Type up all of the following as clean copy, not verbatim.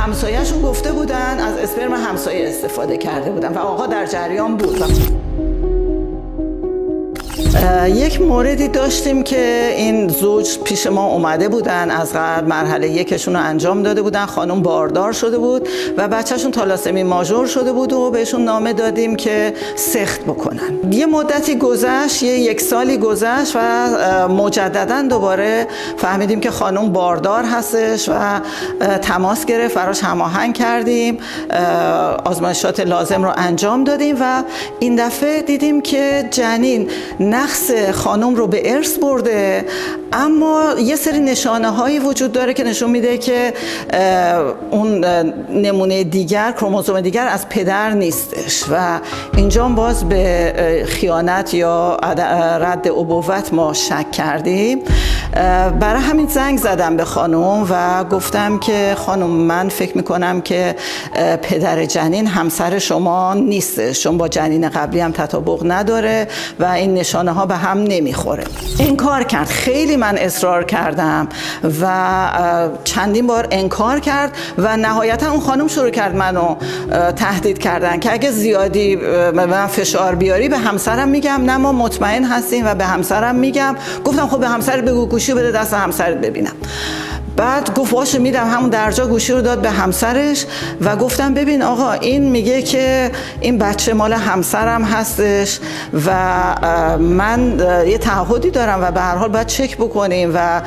همسایه‌شون گفته بودن از اسپرم همسایه استفاده کرده بودن و آقا در جریان بود. یک موردی داشتیم که این زوج پیش ما اومده بودن، از قبل مرحله یکشون رو انجام داده بودن، خانم باردار شده بود و بچهشون تالاسمی ماژور شده بود و بهشون نامه دادیم که سخت بکنن. یه مدتی گذشت، یک سالی گذشت و مجددا دوباره فهمیدیم که خانم باردار هستش و تماس گرفت، براش هماهنگ کردیم، آزمایشات لازم رو انجام دادیم و این دفعه دیدیم که جنین نقص خانم رو به ارث برده، اما یه سری نشانه هایی وجود داره که نشون میده که اون نمونه دیگر، کروموزوم دیگر از پدر نیستش و اینجا باز به خیانت یا رد ابوت ما شک کردیم. برای همین زنگ زدم به خانم و گفتم که خانم من فکر میکنم که پدر جنین همسر شما نیستش، چون با جنین قبلی هم تطابق نداره و این نشانه ها به هم نمیخوره. انکار کرد، خیلی من اصرار کردم و چندین بار انکار کرد و نهایتا اون خانم شروع کرد منو تهدید کردن که اگه زیادی من فشار بیاری به همسرم میگم، نه ما مطمئن هستیم و به همسرم میگم. گفتم خب به همسرت بگو، گوشی بده دست همسرت ببینم. بعد گفت باشه میدم، همون درجا گوشی رو داد به همسرش و گفتم ببین آقا این میگه که این بچه مال همسرم هستش و من یه تعهدی دارم و به هر حال باید چک بکنیم و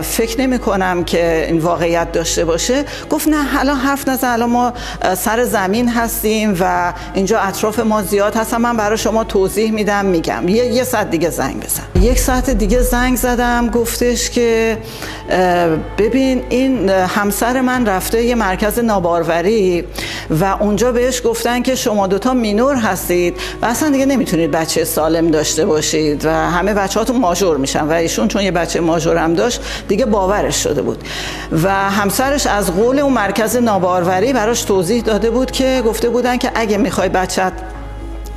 فکر نمی کنم که این واقعیت داشته باشه. گفت نه حالا حرف نزن، الان ما سر زمین هستیم و اینجا اطراف ما زیاد هستم، من برای شما توضیح میدم میگم. یه ساعت دیگه زنگ بزن. یک ساعت دیگه زنگ زدم، گفتش که ببین این همسر من رفته یه مرکز ناباروری و اونجا بهش گفتن که شما دوتا مینور هستید و اصلا دیگه نمیتونید بچه سالم داشته باشید و همه بچه هاتون ماژور میشن و ایشون چون یه بچه ماژور هم داشت دیگه باورش شده بود و همسرش از قول اون مرکز ناباروری براش توضیح داده بود که گفته بودن که اگه میخوای بچت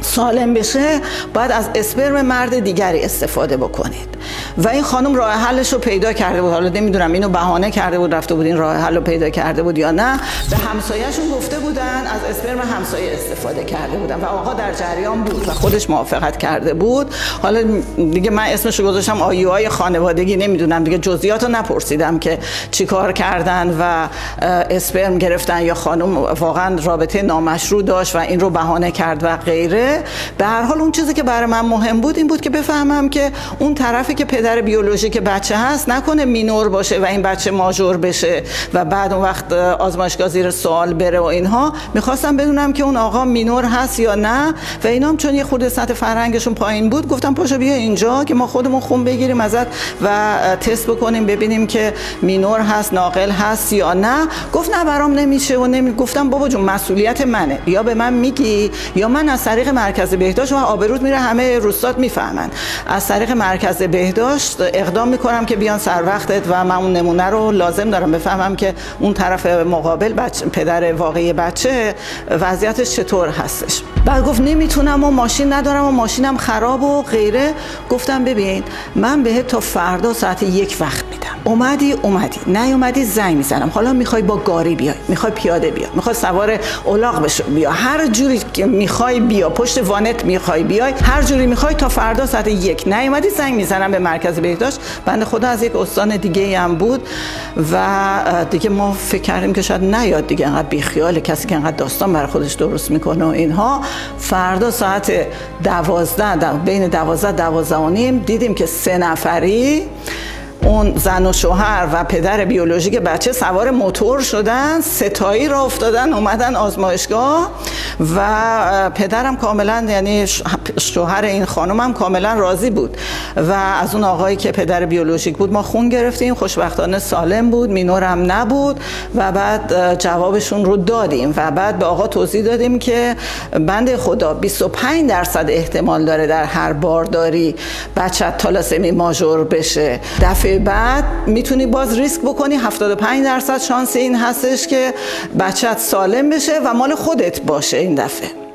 سالم بشه باید از اسپرم مرد دیگری استفاده بکنید و این خانم راه حلش رو پیدا کرده بود. حالا نمیدونم اینو بهانه کرده بود رفته بود این راه حل رو پیدا کرده بود یا نه. به همسایه‌شون گفته بودن از اسپرم همسایه استفاده کرده بودن و آقا در جریان بود و خودش موافقت کرده بود. حالا دیگه من اسمش رو گذاشتم آیوهای خانوادگی، نمیدونم دیگه جزئیات رو نپرسیدم که چیکار کردن و اسپرم گرفتن یا خانم واقعا رابطه نامشروع داشت و این رو بهانه کرد و غیره. به هر حال اون چیزی که برای من مهم بود این بود که بفهمم که اون طرفی که پدر بیولوژیک بچه هست نکنه مینور باشه و این بچه ماژور بشه و بعد اون وقت آزمایشگاه زیر سوال بره و اینها. میخواستم بدونم که اون آقا مینور هست یا نه و اینا هم چون یه خورده سطح فرهنگشون پایین بود گفتم پاشو بیا اینجا که ما خودمون خون بگیریم ازت و تست بکنیم ببینیم که مینور هست، ناقل هست یا نه. گفت نه برام نمیشه و گفتم بابا جون مسئولیت منه، یا به من میگی یا من از طریق مرکز بهداشت و آبروت میره همه روستات میفهمن، از طریق مرکز بهداشت اقدام میکنم که بیان سر وقتت و من اون نمونه رو لازم دارم بفهمم که اون طرف مقابل پدر واقعی بچه وضعیتش چطور هستش. بعد گفت نمیتونم و ماشین ندارم و ماشینم خراب و غیره. گفتم ببین من بهت تا فردا ساعت 1 وقت میدم، اومدی نیومدی زنگ میزنم. حالا میخوای با گاری بیای، میخوای پیاده بیا، میخوای سوار الاغ بشو بیا، هر جوری که میخوای بیا، پشت وانت میخوای بیای، هر جوری میخوای تا فردا ساعت 1 نیومدی زنگ میزنم به مرکز بهداشت. بنده خدا از یک استان دیگه هم بود و دیگه ما فکر کردیم که شاید نیاد دیگه، انقدر بیخیال کسی که انقدر داستان برای خودش درست میکنه و اینها. فردا ساعت 12 بین 12-12:30 دیدیم که 3 نفری اون زن و شوهر و پدر بیولوژیک بچه سوار موتور شدن، 3 تایی را افتادن اومدن آزمایشگاه و پدرم کاملا، یعنی شوهر این خانم هم کاملا راضی بود و از اون آقایی که پدر بیولوژیک بود ما خون گرفتیم، خوشبختانه سالم بود، مینور هم نبود و بعد جوابشون رو دادیم و بعد به آقا توضیح دادیم که بنده خدا 25% احتمال داره در هر بارداری بچت تالاسمی ماژور بشه، دفعه بعد میتونی باز ریسک بکنی 75% شانس این هستش که بچت سالم بشه و مال خودت باشه این دفعه.